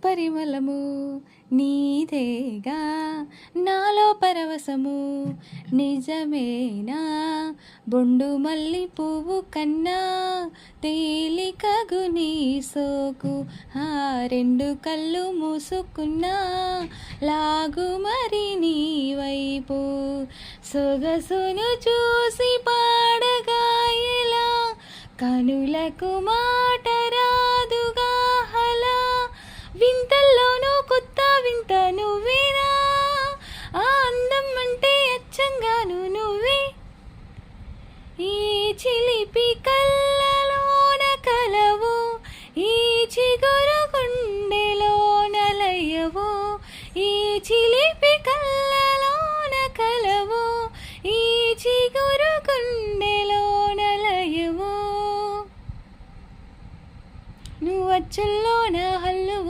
పరిమళము నీదేగా నాలో పరవశము నిజమేనా బొండు మల్లి పువ్వు కన్నా తేలికగు నీ సోకు ఆ రెండు కళ్ళు మూసుకున్నా లాగు మరి నీ వైపు సొగసును చూసి పాడగా ఎలా కనులకు మాటరా